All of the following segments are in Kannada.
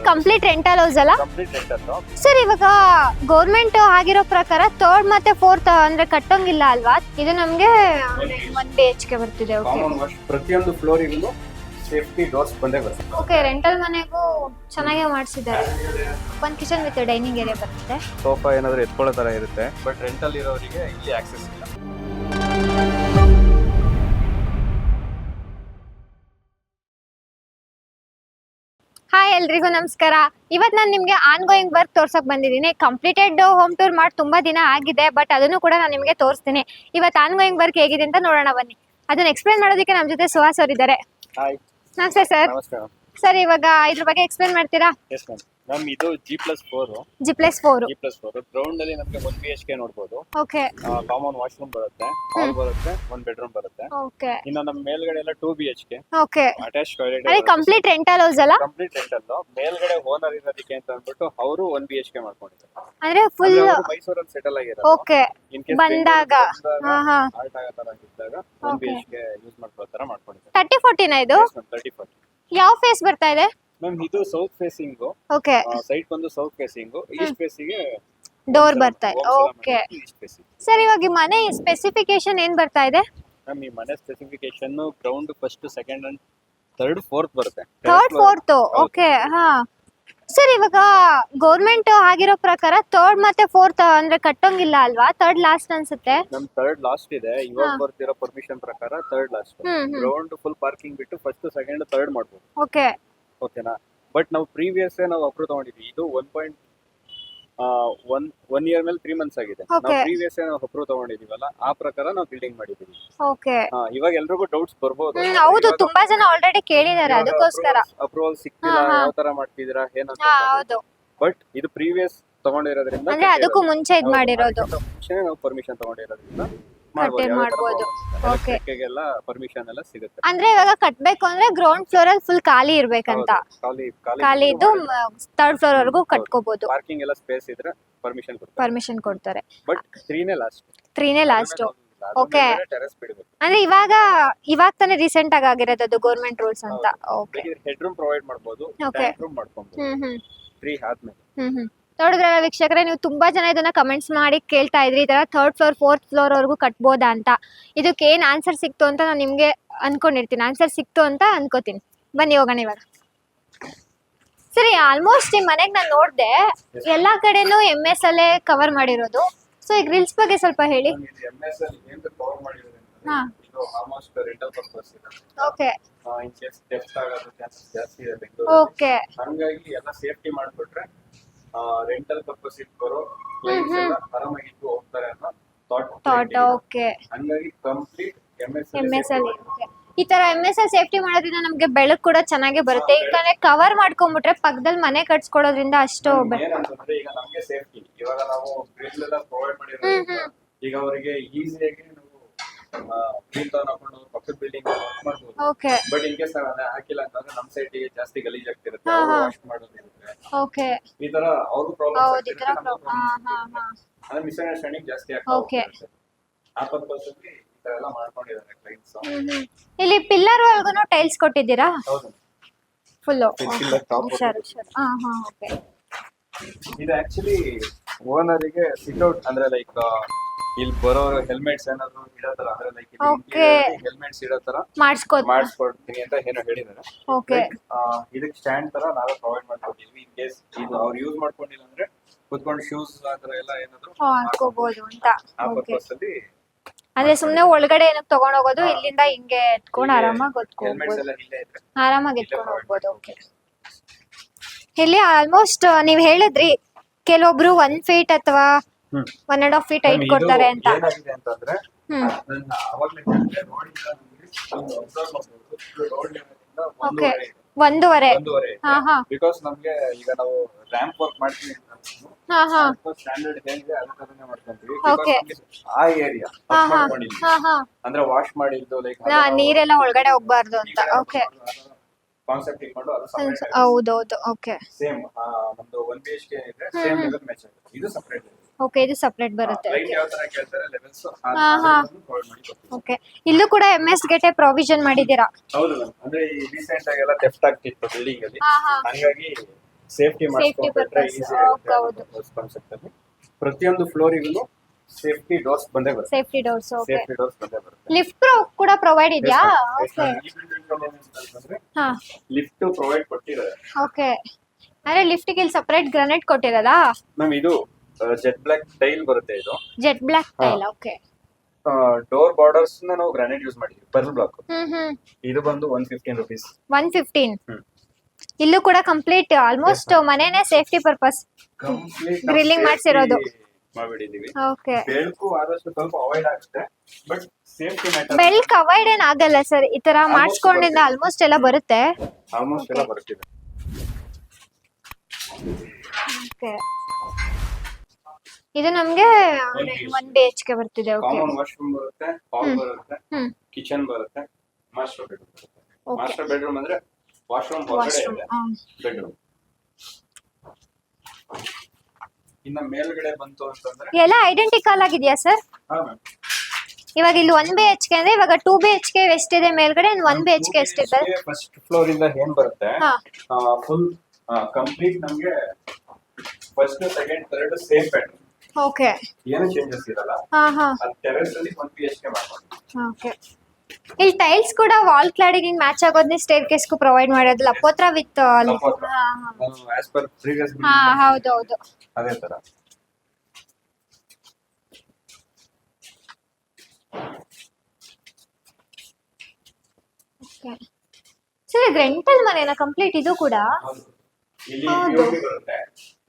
ಕಂಪ್ಲೀಟ್ ರೆಂಟಲ್ ಹೌಸ್ ಅಲ್ಲ ಕಂಪ್ಲೀಟ್ ರೆಂಟಲ್. ಸರ್? ಇವಾಗ ಗೌರ್ಮೆಂಟ್ ಆಗಿರೋ ಪ್ರಕಾರ ಥರ್ಡ್ ಮತ್ತೆ ಫೋರ್ತ್ ಅಂದ್ರೆ ಕಟ್ಟೋಂಗಿಲ್ಲ ಅಲ್ವಾ? ಇದು ನಮ್ಗೆ 1 BHK ಬರ್ತಿದೆ. ಓಕೆ ಕಾಮನ್ ವಾಶ್ ಪ್ರತಿಯೊಂದು ಫ್ಲೋರಿಗೂ ಸೇಫ್ಟಿ ಡೋರ್ಸ್ ಬಂದೇ ಬರುತ್ತೆ. ಓಕೆ, ರೆಂಟಲ್ ಮನೆಗೂ ಚೆನ್ನಾಗೇ ಮಾಡಿಸಿದ್ದಾರೆ. ಒಂದು ಕಿಚನ್ ವಿತ್ ಡೈನಿಂಗ್ ಏರಿಯಾ ಬರುತ್ತೆ. ಸೋಫಾ ಏನಾದರೂ ಎತ್ಕೊಳ್ಳೋ ತರ ಇರುತ್ತೆ, ಬಟ್ ರೆಂಟಲ್ ಇರೋರಿಗೆ ಇಲ್ಲಿ ಆಕ್ಸೆಸ್ ಇಲ್ಲ. ಹಾಯ್ ಎಲ್ರಿಗೂ ನಮಸ್ಕಾರ. ಇವತ್ತು ನಾನು ನಿಮಗೆ ಆನ್ ಗೋಯಿಂಗ್ ವರ್ಕ್ ತೋರ್ಸಕ್ ಬಂದಿದ್ದೀನಿ. ಕಂಪ್ಲೀಟೆಡ್ ಹೋಮ್ ಟೂರ್ ಮಾಡಿ ತುಂಬಾ ದಿನ ಆಗಿದೆ, ಬಟ್ ಅದನ್ನು ಕೂಡ ನಾನು ನಿಮಗೆ ತೋರಿಸ್ತೀನಿ. ಇವತ್ತು ಆನ್ ಗೋಯಿಂಗ್ ವರ್ಕ್ ಹೇಗಿದೆ ಅಂತ ನೋಡೋಣ ಬನ್ನಿ. ಅದನ್ನ ಎಕ್ಸ್ಪ್ಲೇನ್ ಮಾಡೋದಕ್ಕೆ ನಮ್ಮ ಜೊತೆ ಸುಹಾಸ್ ಅವರು ಇದ್ದಾರೆ. ಹಾಯ್, ನಮಸ್ತೆ ಸರ್. ನಮಸ್ಕಾರ ಸರ್, ಇವಾಗ ಇದ್ರ ಬಗ್ಗೆ ಎಕ್ಸ್ಪ್ಲೇನ್ ಮಾಡ್ತೀರಾ? ಎಸ್ ಮ್ಯಾಮ್, ಇದು G+4 G+4 ಗ್ರೌಂಡ್ ಅಲ್ಲಿ ನಮಗೆ 1 BHK ನೋಡಬಹುದು. ಓಕೆ ಕಾಮನ್ ವಾಶ್ರೂಮ್ ಬರುತ್ತೆ, ಹಾಲ್ ಬರುತ್ತೆ, 1 ಬೆಡ್ರೂಮ್ ಬರುತ್ತೆ. ಓಕೆ ಇನ್ನು ನಮ್ಮ ಮೇಲ್ಗಡೆ ಎಲ್ಲ 2 BHK ಓಕೆ ಅಟ್ಯಾಚ್ ಟಾಯ್ಲೆಟ್. ಅದೇ ಕಂಪ್ಲೀಟ್ ರೆಂಟಲ್ ಹೌಸ್ ಅಲ್ಲ? Complete rental. ಮೇಲ್ಗಡೆ ಓನರ್ ಇರೋದಕ್ಕೆ ಅಂತ ಅಂದ್ಬಿಟ್ಟು ಅವರು 1 BHK ಮಾಡ್ಕೊಂಡಿದ್ದಾರೆ. ಅಂದ್ರೆ ಫುಲ್ ಮೈಸೂರಲ್ಲಿ ಸೆಟಲ್ ಆಗಿರೋದು. ಓಕೆ, ಬಂದಾಗ ಆಲ್ಟ್ ಆಗೋ ತರ ಇದ್ದಾಗ 1 BHK ಯೂಸ್ ಮಾಡ್ಕೊಳ್ಳೋ ತರ ಮಾಡ್ಕೊಂಡಿದ್ದಾರೆ. 30-40 ಇದು 30-40. ಯಾವ ಫೇಸ್ ಬರ್ತಾ ಇದೆ ಮ್ಯಾಮ್, ಇದು ಸೌತ್ ಫೇಸಿಂಗ್. ಓಕೆ, ಸೈಡ್ ಬಂದು ಸೌತ್ ಫೇಸಿಂಗ್, ಈಸ್ಟ್ ಫೇಸಿಗೆ ಡೋರ್ ಬರ್ತಾ ಇದೆ. Okay East facing. ಸರ್, ಇವಾಗ ಈ ಮನೆ ಸ್ಪೆಸಿಫಿಕೇಶನ್ ಏನ್ ಬರ್ತಾ ಇದೆ? ಮ್ಯಾಮ್, ಈ ಮನೆ specification ground first, second and third, fourth ಬರುತ್ತೆ. Third fourth. ಓಕೆ, ಹಾ ಸರ್, ಇವಾಗ ಗೌರ್ಮೆಂಟ್ ಆಗಿರೋ ಪ್ರಕಾರ ಥರ್ಡ್ ಮತ್ತೆ ಫೋರ್ತ್ ಅಂದ್ರೆ ಕಟ್ಟೋಂಗಿಲ್ಲ ಅಲ್ವಾ? ಥರ್ಡ್ ಲಾಸ್ಟ್ ಅನ್ಸುತ್ತೆ. ನಮ್ ಥರ್ಡ್ ಲಾಸ್ಟ್ ಇದೆ. ಇವಾಗ ಬರ್ತಿರೋ ಪರ್ಮಿಷನ್ ಪ್ರಕಾರ third last. Ground full parking ಬಿಟ್ಟು ಫಸ್ಟ್, ಸೆಕೆಂಡ್, ಥರ್ಡ್ ಮಾಡ್ಬೋದು. ಓಕೆ ಓಕೆನಾ? ಬಟ್ ನಾವು ಪ್ರೀವಿಯಸ್ ನಾವು ಅಪ್ರೂವ್ ತಗೊಂಡಿದ್ವಿ. ಇದು 1 ಇಯರ್ ಮೇಲೆ 3 ಮಂತ್ಸ್ ಆಗಿದೆ. ನಾವು ಪ್ರೀವಿಯಸ್ ನಾವು ಅಪ್ರೂವ್ ತಗೊಂಡಿದೀವಲ್ಲ, ಆ ಪ್ರಕಾರ ನಾವು ಬಿಲ್ಡಿಂಗ್ ಮಾಡಿದೀವಿ. ಓಕೆ, ಇವಾಗ ಎಲ್ರಿಗೂ ಡೌಟ್ಸ್ ಬರ್ಬೋದು. ಹೌದು, ತುಂಬಾ ಜನ ಆಲ್ರೆಡಿ ಕೇಳಿದ್ದಾರೆ, ಅದಕ್ಕೋಸ್ಕರ ಅಪ್ರೂವಲ್ ಸಿಕ್ತಿಲ್ಲ, ಯಾವ ತರ ಮಾಡ್ತಿದ್ದೀರಾ ಏನಂತ. ಹೌದು, ಬಟ್ ಇದು ಪ್ರೀವಿಯಸ್ ತಗೊಂಡಿರೋದ್ರಿಂದ, ಅಂದ್ರೆ ಅದಕ್ಕೂ ಮುಂಚೆ ಇದ್ ಮಾಡಿರೋದು, ಮುಂಚೆನೇ ನಾವು ಪರ್ಮಿಷನ್ ತಗೊಂಡಿರೋದ್ರಿಂದ ಮಾಡ್ಬೋದು. ಓಕೆ, ಎಲ್ಲ ಪರ್ಮಿಷನ್ ಎಲ್ಲ ಸಿಗುತ್ತೆ. ಅಂದ್ರೆ ಇವಾಗ ಕಟ್ಬೇಕು ಅಂದ್ರೆ ಗ್ರೌಂಡ್ ಫ್ಲೋರ್ ಅಲ್ಲಿ ಫುಲ್ ಖಾಲಿ ಇರ್ಬೇಕಂತ. ಖಾಲಿ ಇದ್ದು ಥರ್ಡ್ ಫ್ಲೋರ್ ವರೆಗೂ ಕಟ್ಕೋಬಹುದು. ಪಾರ್ಕಿಂಗ್ ಎಲ್ಲ ಸ್ಪೇಸ್ ಇದ್ರೆ ಪರ್ಮಿಷನ್ ಕೊಡ್ತಾರೆ. ಬಟ್ 3ನೇ ಲಾಸ್ಟ್. ಓಕೆ, ಅಂದ್ರೆ ಇವಾಗ ತಾನೇ ರೀಸೆಂಟ್ ಆಗಿರೋದು ಅದು ಗೌರ್ಮೆಂಟ್ ರೂಲ್ಸ್ ಅಂತ. ಓಕೆ, ಹೆಡ್ ರೂಮ್ ಪ್ರೊವೈಡ್ ಮಾಡಬಹುದು, ಟ್ಯಾಂಕ್ ರೂಮ್ ಮಾಡ್ಕೊಬಹುದು. 3 ಆದ್ಮೇಲೆ ನೋಡಿದ್ರಲ್ಲ ವೀಕ್ಷಕರೇ, ನೀವು ತುಂಬಾ ಜನ ಇದನ್ನ ಕಮೆಂಟ್ಸ್ ಮಾಡಿ ಕೇಳ್ತಾ ಇದ್ರಿ, ಈ ತರ ಥರ್ಡ್ ಫ್ಲೋರ್ ಫೋರ್ತ್ ಫ್ಲೋರ್ ವರೆಗೂ ಕಟ್ಬೋದಾ ಅಂತ. ಇದಕ್ಕೆ ಏನ್ ಆನ್ಸರ್ ಸಿಕ್ತು ಅಂತ ನಾನು ನಿಮ್ಗೆ ಅನ್ಕೊಂಡಿರ್ತೀನಿ. ಆನ್ಸರ್ ಸಿಕ್ತು ಅಂತ ಅನ್ಕೋತೀನಿ. ಬನ್ನಿ ಹೋಗೋಣ ಇವಾಗ. ಸರಿ, ಆಲ್ಮೋಸ್ಟ್ ಈ ಮನೆಗೆ ನಾನು ನೋಡ್ದೆ ಎಲ್ಲಾ ಕಡೆನೂ MS ಅಲ್ಲೇ ಕವರ್ ಮಾಡಿರೋದು. ಸೊ ಈ ಗ್ರಿಲ್ಸ್ ಬಗ್ಗೆ ಸ್ವಲ್ಪ ಹೇಳಿ. ಓಕೆ ಓಕೆ, ಹಂಗಾಗಿ ಎಲ್ಲ ಸೇಫ್ಟಿ ಮಾಡ್ಬಿಟ್ರೆ ರೆಂಟಲ್ ಪರ್ಪಸ್ ಇಟ್ಕೋರು ಕ್ಲೈಂಟ್ಸ್ ಎಲ್ಲ ಆರಾಮಾಗಿ ಇದ್ದು ಹೋಗ್ತಾರೆ ಅನ್ನೋ ಥಾಟ್. ಓಕೆ, ಹಂಗಾಗಿ ಕಂಪ್ಲೀಟ್ MS ಅಲ್ಲಿ ಈ ತರ MS ಅಲ್ಲಿ ಸೇಫ್ಟಿ ಮಾಡೋದ್ರಿಂದ ನಮ್ಗೆ ಬೆಳಕು ಕೂಡ ಚೆನ್ನಾಗಿ ಬರುತ್ತೆ. ಯಾಕಂದ್ರೆ ಕವರ್ ಮಾಡ್ಕೊಂಡ್ಬಿಟ್ರೆ ಪಕ್ಕದಲ್ಲಿ ಮನೆ ಕಟ್ಸ್ಕೊಳ್ಳೋದ್ರಿಂದ ಅಷ್ಟು ಏನಂತಂದ್ರೆ, ಈಗ ನಮ್ಗೆ ಸೇಫ್ಟಿ, ಇವಾಗ ನಾವು ಗ್ರಿಲ್ ಎಲ್ಲ ಪ್ರೊವೈಡ್ ಮಾಡಿರೋದ್ರಿಂದ ಈಗ ಅವರಿಗೆ ಈಸಿಯಾಗಿ ನಾವು ಗ್ರಿಲ್ ತಗೊಂಡು ಪಕ್ಕದ ಬಿಲ್ಡಿಂಗ್ ಮಾಡ್ಬೋದು. ಓಕೆ, ಬಟ್ ಇನ್ ಕೇಸ್ ನಾವು ಹಾಕಿಲ್ಲ ಅಂತಂದ್ರೆ ನಮ್ಮ ಸೈಡ್ ಗೆ ಜಾಸ್ತಿ ಗಲೀಜ್ ಆಗ್ತಿರುತ್ತೆ, ವಾಶ್ ಮಾಡೋದಿರುತ್ತೆ. ಓಕೆ, ಈ ತರ ಅವ್ರು ಪ್ರಾಬ್ಲಮ್ ಅಂದ್ರೆ ಮಿಸ್ಅಂಡರ್ಸ್ಟ್ಯಾಂಡಿಂಗ್ ಜಾಸ್ತಿ ಆಗ್ತದೆ. ಆ ಪರ್ಪಸ್ ಅಲ್ಲಿ ಈ ತರ ಎಲ್ಲ ಮಾಡ್ಕೊಂಡಿದ್ದಾರೆ ಕ್ಲೈಂಟ್ಸ್. ಇಲ್ಲಿ ಪಿಲ್ಲರ್ ವರೆಗೂ ಟೈಲ್ಸ್ ಕೊಟ್ಟಿದ್ದೀರಾ? ಹೌದು, ಫುಲ್. ಓಕೆ, ಇದು ಆಕ್ಚುಲಿ ಓನರಿಗೆ ಸಿಟ್ ಔಟ್ ಅಂದ್ರೆ ಲೈಕ್ ಇಲ್ಲಿ ಬರೋರು ಹೆಲ್ಮೆಟ್ಸ್ ಏನಾದ್ರು ಇಡೋ ತರ, ಅಂದ್ರೆ ಲೈಕ್ ಹೆಲ್ಮೆಟ್ಸ್ ಇಡೋ ತರ ಮಾಡಿಸ್ಕೊಡ್ತೀನಿ ಅಂತ ಏನೋ ಹೇಳಿದಾರೆ. ಓಕೆ, ಇದಕ್ಕೆ ಸ್ಟ್ಯಾಂಡ್ ತರ ನಾವೇ ಪ್ರೊವೈಡ್ ಮಾಡ್ಕೊಟ್ಟಿದ್ವಿ. ಇನ್ ಕೇಸ್ ಇದು ಅವ್ರು ಯೂಸ್ ಮಾಡ್ಕೊಂಡಿಲ್ಲ ಅಂದ್ರೆ ಕುತ್ಕೊಂಡು ಶೂಸ್ ಆತರ ಎಲ್ಲ ಏನಾದ್ರು ಹಾಕೋಬಹುದು ಅಂತ. ಆ ಪರ್ಪಸ್ ಅಲ್ಲಿ, ಅಂದ್ರೆ ಸುಮ್ನೆ ಒಳಗಡೆ ಏನಕ್ಕೆ ತಗೊಂಡ್ ಹೋಗೋದು, ಇಲ್ಲಿಂದ ಹಿಂಗೆ ಎತ್ಕೊಂಡು ಆರಾಮಾಗಿ ಹೆಲ್ಮೆಟ್ಸ್ ಎಲ್ಲ ಇಲ್ಲೇ ಇದ್ರೆ ಆರಾಮಾಗಿ ಎತ್ಕೊಂಡು ಹೋಗ್ಬೋದು. ಓಕೆ, ಇಲ್ಲಿ ಆಲ್ಮೋಸ್ಟ್ ನೀವ್ ಹೇಳಿದ್ರಿ ಕೆಲವೊಬ್ರು 1 ಫೀಟ್ ಅಥವಾ 1.5 ಫೀಟ್ ಹೈಟ್ ಕೊಡ್ತಾರೆ ಅಂತ. ಏನಾಗಿದೆ ಅಂತಂದ್ರೆ, ನನ್ನ ಅವಾಗ್ಲೇ ಹೇಳಿದೆ, ರೋಡ್ ಓಕೆ, 1.5 ಬಿಕಾಸ್ ನಮ್ಗೆ ಈಗ ನಾವು ರ್ಯಾಂಪ್ ವರ್ಕ್ ಮಾಡ್ತೀವಿ ಅಂತ ಸ್ಟ್ಯಾಂಡರ್ಡ್ ಏನಿದೆ ಅದೇ ತರನೇ ಮಾಡ್ಕೊಂತೀವಿ. ಆ ಏರಿಯಾ ಅಂದ್ರೆ ವಾಶ್ ಮಾಡಿದ್ದು ಲೈಕ್ ನೀರೆಲ್ಲ ಒಳಗಡೆ ಹೋಗ್ಬಾರ್ದು ಅಂತ. ಓಕೆ, ಕಾನ್ಸೆಪ್ಟ್ ಇಟ್ಕೊಂಡು ಅದು ಹೌದೌದು. ಓಕೆ, ಸೇಮ್ ನಮ್ದು 1 BHK ಇದೆ, ಸೇಮ್ ಲೆವೆಲ್ ಮ್ಯಾಚ್ ಆಗುತ್ತೆ. ಇದು ಸಪರೇಟ್. ಓಕೆ, ಇದು ಸಪರೇಟ್ ಬರುತ್ತೆ. ಯಾವ ತರ ಕೇಳ್ತಾರೆ ಲೆವೆಲ್ಸ್ ಓಕೆ, ಇಲ್ಲೂ ಕೂಡ MS ಗೇಟೆ ಪ್ರೊವಿಷನ್ ಮಾಡಿದೀರಾ? ಹೌದು, ಅಂದ್ರೆ ಈ ರೀಸೆಂಟ್ ಆಗಿ ಎಲ್ಲ ಥೆಫ್ಟ್ ಆಗ್ತಿತ್ತು ಬಿಲ್ಡಿಂಗ್ ಅಲ್ಲಿ, ಹಾಗಾಗಿ ಸೇಫ್ಟಿ ಮಾಡ್ಕೊಂಡ್ರೆ purpose. ಈಸಿ Okay, ಹೌದು. ಕಾನ್ಸೆಪ್ಟ್ ಅಲ್ಲಿ ಪ್ರತಿಯೊಂದು ಫ್ಲೋರಿಗೂ ಸೇಫ್ಟಿ ಡೋರ್ಸ್ ಬಂದೇ ಬರುತ್ತೆ. Safety doors. Okay. Safety doors ಬಂದೇ ಬರುತ್ತೆ. ಲಿಫ್ಟ್ ಕೂಡ ಪ್ರೊವೈಡ್ ಇದೆಯಾ? ಓಕೆ. ಈ ಬಿಲ್ಡಿಂಗ್ ಅಲ್ಲಿ ಏನಂತಂದ್ರೆ ಹಾ. ಲಿಫ್ಟ್ ಪ್ರೊವೈಡ್ ಕೊಟ್ಟಿದ್ದಾರೆ. ಓಕೆ. ಅಂದ್ರೆ ಲಿಫ್ಟ್ ಗೆ ಇಲ್ಲಿ ಸಪರೇಟ್ ಗ್ರಾನೈಟ್ ಕೊಟ್ಟಿರೋದಾ? ಮ್ಯಾಮ್ ಇದು ಜೆಟ್ ಬ್ಲಾಕ್ ಟೈಲ್ ಬರುತ್ತೆ. ಇದು jet black tile. Okay. Door borders ನಾವು ಗ್ರಾನೈಟ್ ಯೂಸ್ ಮಾಡಿದ್ವಿ, ಪರ್ಲ್ ಬ್ಲಾಕ್. ಇದು ಬಂದು 115 rupees. 115. ಇಲ್ಲೂ ಕೂಡ ಕಂಪ್ಲೀಟ್ ಆಲ್ಮೋಸ್ಟ್ ಮನೆನೇ ಸೇಫ್ಟಿ ಪರ್ಪಸ್ ಗ್ರಿಲ್ಲಿಂಗ್ ಮಾಡ್ಸಿರೋದು ಮಾಡಿದೀವಿ. ಓಕೆ. ಬೆಳಕು ಆದಷ್ಟು ಸ್ವಲ್ಪ ಅವಾಯ್ಡ್ ಆಗುತ್ತೆ, ಬಟ್ ಸೇಫ್ಟಿ ಮ್ಯಾಟರ್. ಬೆಳಕು ಅವಾಯ್ಡ್ ಏನ್ ಆಗಲ್ಲ ಸರ್, ಈ ತರ ಮಾಡಿಸ್ಕೊಂಡಿಂದ ಆಲ್ಮೋಸ್ಟ್ ಎಲ್ಲ ಬರುತ್ತೆ. ಆಲ್ಮೋಸ್ಟ್ ಎಲ್ಲ ಬರುತ್ತಿದೆ. ಓಕೆ. ಇದು ನಮ್ಗೆ 1 BHK ಬರ್ತಿದೆ. ಓಕೆ. ಕಾಮನ್ ವಾಶ್ರೂಮ್ ಬರುತ್ತೆ, ಹಾಲ್ ಬರುತ್ತೆ, ಕಿಚನ್ ಬರುತ್ತೆ, ಮಾಸ್ಟರ್ ಬೆಡ್ರೂಮ್ ಬರುತ್ತೆ. ಮಾಸ್ಟರ್ ಬೆಡ್ರೂಮ್ ಅಂದ್ರೆ ವಾಶ್ರೂಮ್ ಹೊರಗಡೆ ಇದೆ, ಬೆಡ್ರೂಮ್. ಇನ್ನ ಮೇಲ್ಗಡೆ ಬಂತು ಅಂತಂದ್ರೆ ಎಲ್ಲ ಐಡೆಂಟಿಕಲ್ ಆಗಿದೆಯಾ ಸರ್? ಹಾ ಮ್ಯಾಮ್. ಇವಾಗ ಇಲ್ಲಿ 1 BHK ಅಂದ್ರೆ ಇವಾಗ 2 BHK ಎಷ್ಟಿದೆ ಮೇಲ್ಗಡೆ, 1 BHK ಎಷ್ಟಿದೆ? ಫಸ್ಟ್ ಫ್ಲೋರ್ ಇಂದ ಏನ್ ಬರುತ್ತೆ ಫುಲ್ ಕಂಪ್ಲೀಟ್ ನಮ್ಗೆ first second third same pattern. Okay. ಏನು ಚೇಂಜಸ್ ಇರಲ್ಲ. ಹಾ ಹಾ. ಟೆರೆಸ್ ಅಲ್ಲಿ 1 BHK ಮಾಡ್ಕೊಂಡು. ಓಕೆ. ಇಲ್ಲಿ ಟೈಲ್ಸ್ ಕೂಡ ವಾಲ್ ಕ್ಲಾಡಿಂಗ್ ಮ್ಯಾಚ್ ಆಗೋದ್ನೇ ಸ್ಟೇರ್ ಕೇಸ್ಗೂ ಪ್ರೊವೈಡ್ ಮಾಡೋದು ಲಪೋತ್ರ ವಿತ್. ಆಸ್ ಪರ್ ಪ್ರೀವಿಯಸ್ ಹಾ ಹೌದು ಹೌದು ಅದೇ ತರ. ಓಕೆ ಸರ್, ಇದು ರೆಂಟಲ್ ಮನೆನಾ ಕಂಪ್ಲೀಟ್ ಇದು ಕೂಡ? ಇಲ್ಲಿ ಹೌದು. POP ಬರುತ್ತೆ.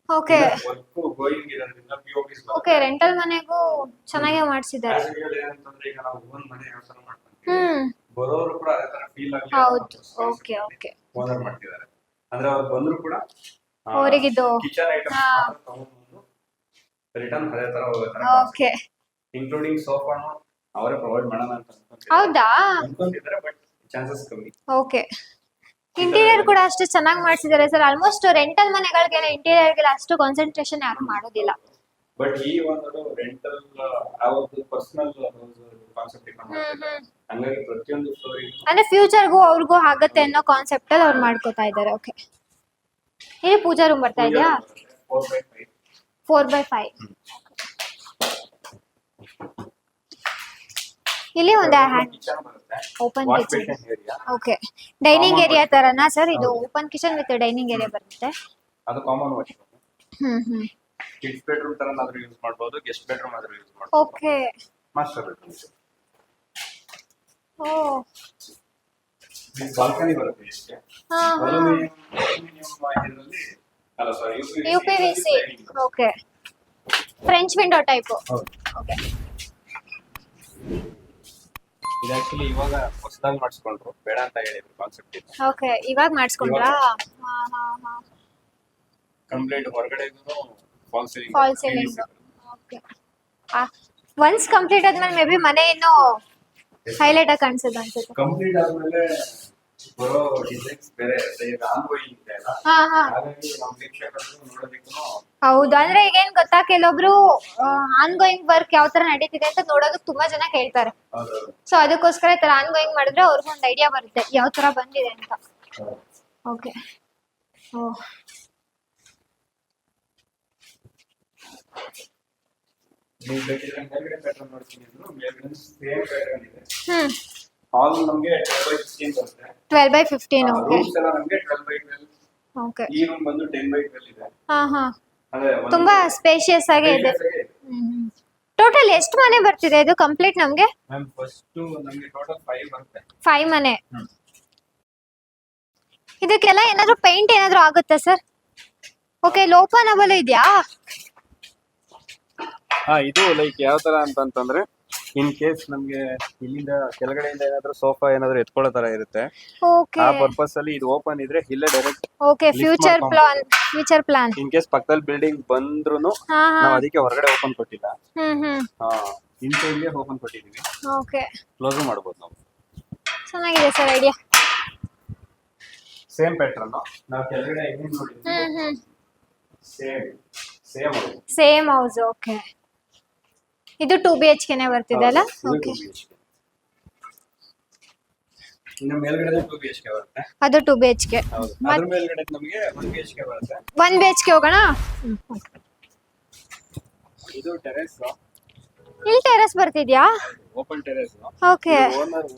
ಓಕೆ. ವರ್ಕ್ ಗೋಯಿಂಗ್ ಇರೋದ್ರಿಂದ POPs ಬರುತ್ತೆ. ಓಕೆ, ರೆಂಟಲ್ ಮನೆಗೂ ಚೆನ್ನಾಗೇ ಮಾಡಿಸಿದ್ದಾರೆ. As usual ಏನಂತಂದ್ರೆ ಈಗ ನಾವು ಓನ್ ಮನೆ ಯಾವ ತರ ಮಾಡ್ಕೊಂತೀವಿ, ಬರೋರು ಕೂಡ ಅದೇ ತರ ಫೀಲ್ ಆಗಲಿ ಹೌದು. Okay okay. ಓನರ್ ಮಾಡ್ತಿದ್ದಾರೆ. ಅಂದ್ರೆ ಅವ್ರು ಬಂದ್ರು ಕೂಡ ಅವರಿಗಿದು ಕಿಚನ್ ಐಟಮ್ ತಗೊಂಡ್ಬಂದು ರಿಟರ್ನ್ ಅದೇ ತರ ಹೋಗುತ್ತೆ. ಓಕೆ. ಇನ್ಕ್ಲೂಡಿಂಗ್ ಸೋಫಾನು ಅವರೇ ಪ್ರೊವೈಡ್ ಮಾಡೋಣ ಅಂತ ಹೌದಾ? ಅನ್ಕೊಂತಿದ್ದಾರೆ, ಬಟ್ ಚಾನ್ಸಸ್ ಕಮ್ಮಿ. ಓಕೆ. ಇಂಟೀರಿಯರ್ ಕೂಡ ಅಷ್ಟು ಚೆನ್ನಾಗಿ ಮಾಡಿಸಿದ್ದಾರೆ ಸರ್. ಆಲ್ಮೋಸ್ಟ್ ರೆಂಟಲ್ ಮನೆಗಳಿಗೆಲ್ಲ ಇಂಟೀರಿಯರ್ಗೆಲ್ಲ ಅಷ್ಟು ಕಾನ್ಸಂಟ್ರೇಷನ್ ಯಾರು ಮಾಡೋದಿಲ್ಲ. ಬಟ್ ಈ ಒಂದು ರೆಂಟಲ್ ಅವ್ರದ್ದು ಪರ್ಸನಲ್ ಕಾನ್ಸೆಪ್ಟ್ ಇಟ್ಕೊಂಡು ಹಂಗಾಗಿ ಪ್ರತಿಯೊಂದು ಫ್ಲೋರಿಗೂ ಅಂದ್ರೆ ಫ್ಯೂಚರ್ಗೂ ಅವ್ರಿಗೂ ಆಗತ್ತೆ ಅನ್ನೋ ಕಾನ್ಸೆಪ್ಟ್ ಅಲ್ಲಿ ಅವ್ರು ಮಾಡ್ಕೋತಾ ಇದ್ದಾರೆ. ಓಕೆ. ಇಲ್ಲಿ ಪೂಜಾ ರೂಮ್ ಬರ್ತಾ ಇದೆಯಾ? 4x5. ಇಲ್ಲಿ ಒಂದು ಕಿಚನ್ ಬರುತ್ತೆ, open wash kitchen. Basin area. Okay. Dining area ತರನಾ ಸರ್ ಇದು? Open kitchen with dining area ಬರುತ್ತೆ. ಅದು common washroom. Hmm. Kids bedroom ತರನಾದ್ರೂ ಯೂಸ್ ಮಾಡಬಹುದು, ಗೆಸ್ಟ್ ಬೆಡ್ರೂಮ್ ಆದ್ರೂ ಯೂಸ್ ಮಾಡಬಹುದು. ಓಕೆ. Master bedroom. ಓ. ಬಾಲ್ಕನಿ ಬರುತ್ತೆ ಇಷ್ಟೇ. ಹಾ ಹಾ. ಅಲ್ಯೂಮಿನಿಯಂ ಇದರಲ್ಲಿ ಅಲ್ಲ sorry UPVC. Okay. French window type. ಹೌದು. ಓಕೆ. ಇದು ಆಕ್ಚುಲಿ ಇವಾಗ ಹೊಸದಾಗಿ ಮಾಡಿಸ್ಕೊಂಡ್ರು, ಬೇಡ ಅಂತ ಹೇಳಿದ್ರು ಕಾನ್ಸೆಪ್ಟ್ ಇದು. ಓಕೆ. ಇವಾಗ ಮಾಡಿಸ್ಕೊಂಡ್ರಾ? ಹಾ ಹಾ ಹಾ. ಕಂಪ್ಲೀಟ್ ಹೊರಗಡೆಗೂ false ceiling. False ceiling. Okay. Once complete ಆದ್ಮೇಲೆ ಮೇ ಬಿ ಮನೆ ಇನ್ನೂ ಹೈಲೈಟ್ ಆಗಿ ಕಾಣಿಸುತ್ತೆ ಅನ್ಸುತ್ತೆ. ಕಂಪ್ಲೀಟ್ ಆದ್ಮೇಲೆ ಬರೋ ಡಿಸೈನ್ಸ್ ಬೇರೆ ಈಗ ಆನ್ಗೋಯಿಂಗ್ ಇದೆ ಅಲ್ಲ, ಹಾ ಹಾ. ಹಾಗಾಗಿ ನಾವು ವೀಕ್ಷಕರು ನೋಡೋದಕ್ಕೂ ಹೌದು. ಅಂದ್ರೆ ಈಗ ಏನ್ ಗೊತ್ತಾ, ಕೆಲವೊಬ್ರು ಆನ್ ಗೋಯಿಂಗ್ ವರ್ಕ್ ಯಾವ ತರ ನಡೀತಿದೆ ಅಂತ ನೋಡೋದಕ್ಕೆ ತುಂಬಾ ಜನ ಕೇಳ್ತಾರೆ. ಹೌದು. ಸೊ ಅದಕ್ಕೋಸ್ಕರ ಈ ತರ ಆನ್ ಗೋಯಿಂಗ್ ಮಾಡಿದ್ರೆ ಅವ್ರಿಗೂ ಒಂದು ಐಡಿಯಾ ಬರುತ್ತೆ ಯಾವ ತರ ಬಂದಿದೆ ಅಂತ. ಓಕೆ. ಓ. ನೀವು ಬೇಕಿದ್ರೆ ಮೇಲ್ಗಡೆ ಪ್ಯಾಟರ್ನ್ ನೋಡ್ತೀನಿ ಅಂದ್ರು ಮೇಲ್ಗಡೆ ಸೇಮ್ ಪ್ಯಾಟರ್ನ್ ಇದೆ. ಹ್ಮ್. ಹಾಲ್ ನಮಗೆ 12x16 ಬರುತ್ತೆ. 12x15. ಓಕೆ. ರೂಮ್ಸ್ ಎಲ್ಲ ನಮಗೆ 12x12. ಓಕೆ. ಈ ರೂಮ್ ಬಂದು 10x12 ಇದೆ. ಹಾ ಹಾ. ಅದೇ ತುಂಬಾ ಸ್ಪೇಷಿಯಸ್ ಆಗಿ ಇದೆ. ಟೋಟಲ್ ಎಷ್ಟು ಮನೆ ಬರ್ತಿದೆ ಇದು ಕಂಪ್ಲೀಟ್ ನಮ್ಗೆ? ಮ್ಯಾಮ್ ಫಸ್ಟ್ ನಮಗೆ ಟೋಟಲ್ 5 ಬರುತ್ತೆ. 5 ಮನೆ. ಇದಕ್ಕೆಲ್ಲ ಏನಾದ್ರು ಪೇಂಟ್ ಏನಾದ್ರು ಆಗುತ್ತಾ ಸರ್? ಓಕೆ. ಲೋಪನಬಲ್ ಇದೆಯಾ? ಇದು ಲೈಕ್ ಯಾವ ತರ ಅಂತಂದ್ರೆ ಇನ್ ಕೇಸ್ ನಮ್ಗೆ ಇಲ್ಲಿಂದ ಕೆಳಗಡೆಯಿಂದ ಏನಾದ್ರು ಸೋಫಾ ಏನಾದ್ರು ಎತ್ಕೊಳ್ಳೋ ತರ ಇರುತ್ತೆ. ಓಕೆ. ಆ ಪರ್ಪಸ್ ಅಲ್ಲಿ ಇದು ಓಪನ್ ಇದ್ರೆ ಇಲ್ಲೇ direct. Okay. Future plan. In case ಪಕ್ಕದಲ್ಲಿ ಬಿಲ್ಡಿಂಗ್ ಬಂದ್ರುನು ಹಾ ಹಾ. ನಾವು ಅದಕ್ಕೆ ಹೊರಗಡೆ ಓಪನ್ ಕೊಟ್ಟಿಲ್ಲ. ಹ್ಮ್. ಇನ್ಸೈಡ್ಗೆ ಓಪನ್ ಕೊಟ್ಟಿದೀವಿ. ಓಕೆ. ಕ್ಲೋಸ್ ಮಾಡ್ಬೋದು ನಾವು. ಚೆನ್ನಾಗಿದೆ ಸರ್ ಐಡಿಯಾ. ಸೇಮ್ ಪ್ಯಾಟರ್ನ್ ನಾವು ಕೆಳಗಡೆ ಹೆಂಗ್ ನೋಡಿದ್ವಿ ಸೇಮ್ ಹೌಸ್. ಓಕೆ. ಇದು 2 BHK ನೇ ಬರ್ತಿದೆ ಅಲ್ಲ? ಓಕೆ. ಇನ್ನು ಮೇಲ್ಗಡೆ 2 BHK ಬರುತ್ತೆ. ಅದು 2 BHK. ಹೌದು. ಅದ್ರ ಮೇಲ್ಗಡೆ ನಮಗೆ 1 BHK ಬರುತ್ತೆ. 1 BHK ಹೋಗೋಣ. ಇದು ಟೆರೇಸ್. ಇಲ್ಲಿ ಟೆರೇಸ್ ಬರ್ತಿದ್ಯಾ? Open terrace. ಓಕೆ. ಓನರ್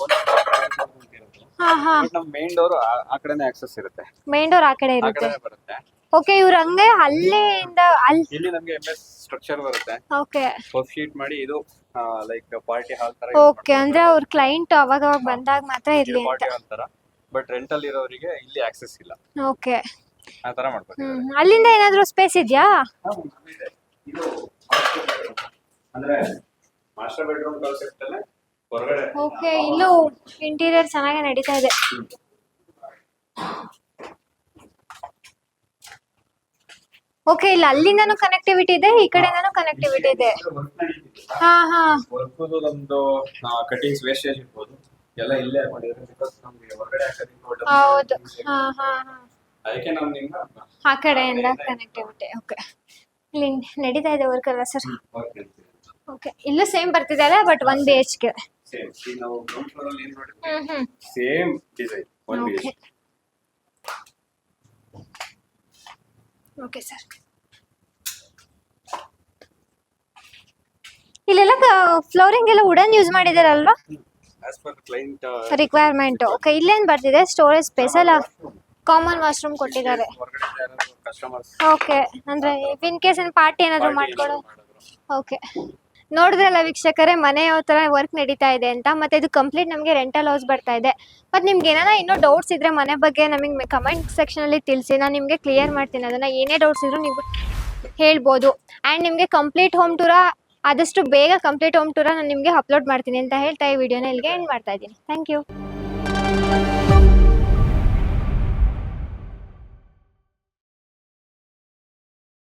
ಹಾ ಹಾ. ನಮ್ಮ ಮೇನ್ ಡೋರ್ ಆ ಕಡೆನೇ ಆಕ್ಸೆಸ್ ಇರುತ್ತೆ. ಮೇನ್ ಡೋರ್ ಆ ಕಡೆ ಆ ಇರುತ್ತೆ. ಕಡೆನೇ ಬರುತ್ತೆ. ಓಕೆ, ಇವ್ರ ಹಂಗೆ ಅಲ್ಲಿಂದ ಅಲ್ಲಿ. ಇಲ್ಲಿ ನಮಗೆ MS ಸ್ಟ್ರಕ್ಚರ್ ಬರುತ್ತೆ. ಓಕೆ. ಪಫ್ ಶೀಟ್ ಮಾಡಿ ಇದು ಲೈಕ್ ಪಾರ್ಟಿ ಹಾಲ್ ತರ. ಓಕೆ, ಅಂದ್ರೆ ಅವ್ರ ಕ್ಲೈಂಟ್ ಅವಾಗ ಬಂದಾಗ ಮಾತ್ರ ಇರ್ಲಿ ಅಂತ. ಪಾರ್ಟಿ ಹಾಲ್ ತರ. ಬಟ್ ರೆಂಟಲ್ ಇರೋರಿಗೆ ಇಲ್ಲಿ ಆಕ್ಸೆಸ್ ಇಲ್ಲ. ಓಕೆ. ಆ ತರ ಮಾಡ್ಕೊತೀವಿ. ಅಲ್ಲಿಂದ ಏನಾದ್ರೂ ಸ್ಪೇಸ್ ಇದೆಯಾ? ಇದು ಅಂದ್ರೆ ಮಾಸ್ಟರ್ ಬೆಡ್ರೂಮ್ ಕಾನ್ಸೆಪ್ಟ್ ಅಲ್ಲೇ ಹೊರಗಡೆ. ಓಕೆ, ಇಲ್ಲೂ ಇಂಟೀರಿಯರ್ ಚೆನ್ನಾಗಿ ನಡೀತಾ ಇದೆ. ಓಕೆ, ಇಲ್ಲಿ ಅಲ್ಲಿಂದನೂ ಕನೆಕ್ಟಿವಿಟಿ ಇದೆ, ಈ ಕಡೆಯಿಂದನೂ ಕನೆಕ್ಟಿವಿಟಿ ಇದೆ. ಹಾ ಹಾ. ವರ್ಕುದು ನಮ್ದು ಕಟಿಂಗ್ಸ್ ವೇಸ್ಟೇಜ್ ಇರ್ಬೋದು ಎಲ್ಲ ಇಲ್ಲೇ ಮಾಡಿದ್ರೆ ಬಿಕಾಸ್ ನಮ್ಗೆ ಹೊರಗಡೆ ಹೌದು. ಹಾ ಹಾ ಹಾ. ಅದಕ್ಕೆ ನಮ್ಮಿಂದ ಆ ಕಡೆಯಿಂದ ಕನೆಕ್ಟಿವಿಟಿ. ಓಕೆ, ಇಲ್ಲಿ ನಡೀತಾ ಇದೆ ವರ್ಕ್ ಅಲ್ಲ ಸರ್? ಓಕೆ, ಇಲ್ಲೂ ಸೇಮ್ ಬರ್ತಿದೆ ಅಲ್ಲ, ಬಟ್ 1 BHK. ಸೇಮ್ ಈ ನಾವು ಗ್ರೌಂಡ್ ಫ್ಲೋರ್ ಅಲ್ಲಿ ಏನು ಮಾಡಿದ್ವಿ same design 1 BHK. Okay sir. ಇಲ್ಲೆಲ್ಲ ಫ್ಲೋರಿಂಗ್ ಎಲ್ಲ ವುಡನ್ ಯೂಸ್ ಮಾಡಿದಾರಲ್ವಾ? As per client requirement. Okay, ಇಲ್ಲೇನ್ ಬರ್ತಿದೆ? ಸ್ಟೋರೇಜ್ ಸ್ಪೇಸ್ ಅಲ್ಲ, ಕಾಮನ್ ವಾಶ್ರೂಮ್ ಕೊಟ್ಟಿದ್ದಾರೆ. ಕಸ್ಟಮರ್ಸ್. ಓಕೆ, ಅಂದ್ರೆ ಇನ್ ಕೇಸ್ ಏನ್ ಪಾರ್ಟಿ ಏನಾದ್ರು ಮಾಡ್ಕೊಡೋ. ಓಕೆ, ನೋಡಿದ್ರಲ್ಲ ವೀಕ್ಷಕರೇ, ಮನೆ ಯಾವ ತರ ವರ್ಕ್ ನಡೀತಾ ಇದೆ ಅಂತ. ಮತ್ತೆ ಇದು ಕಂಪ್ಲೀಟ್ ನಮಗೆ ರೆಂಟಲ್ ಹೌಸ್ ಬರ್ತಾ ಇದೆ. ಮತ್ತೆ ನಿಮ್ಗೆ ಏನಾರ ಇನ್ನೂ ಡೌಟ್ಸ್ ಇದ್ರೆ ಮನೆ ಬಗ್ಗೆ ನಮಗೆ ಕಮೆಂಟ್ ಸೆಕ್ಷನ್ ಅಲ್ಲಿ ತಿಳಿಸಿ, ನಾನು ನಿಮಗೆ ಕ್ಲಿಯರ್ ಮಾಡ್ತೀನಿ. ಅದನ್ನ ಏನೇ ಡೌಟ್ಸ್ ಇದ್ರು ನೀವು ಹೇಳ್ಬೋದು. ಆ್ಯಂಡ್ ನಿಮಗೆ ಕಂಪ್ಲೀಟ್ ಹೋಮ್ ಟೂರ ಆದಷ್ಟು ಬೇಗ ಕಂಪ್ಲೀಟ್ ಹೋಮ್ ಟೂರ ನಾನು ನಿಮಗೆ ಅಪ್ಲೋಡ್ ಮಾಡ್ತೀನಿ ಅಂತ ಹೇಳ್ತಾ ಈ ವಿಡಿಯೋನ ಇಲ್ಲಿಗೆ ಎಂಡ್ ಮಾಡ್ತಾ ಇದ್ದೀನಿ. Thank you.